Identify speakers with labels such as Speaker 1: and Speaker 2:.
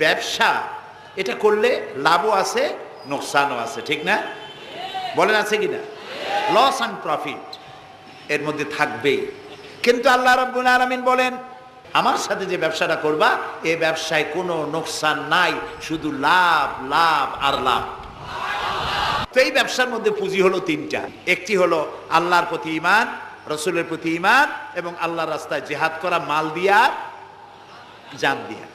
Speaker 1: ব্যবসা এটা করলে লাভও আছে, নোকসানও আছে, ঠিক না? বলেন আছে কিনা? লস অ্যান্ড প্রফিট এর মধ্যে থাকবেই। কিন্তু আল্লাহ রাব্বুল আলামিন বলেন, আমার সাথে যে ব্যবসাটা করবা এই ব্যবসায় কোনো নোকসান নাই, শুধু লাভ লাভ আর লাভ। তো এই ব্যবসার মধ্যে পুঁজি হলো তিনটা। একটি হলো আল্লাহর প্রতি ঈমান, রাসূলের প্রতি ঈমান এবং আল্লাহর রাস্তায় জিহাদ করা মাল দিয়া, জান দিয়া।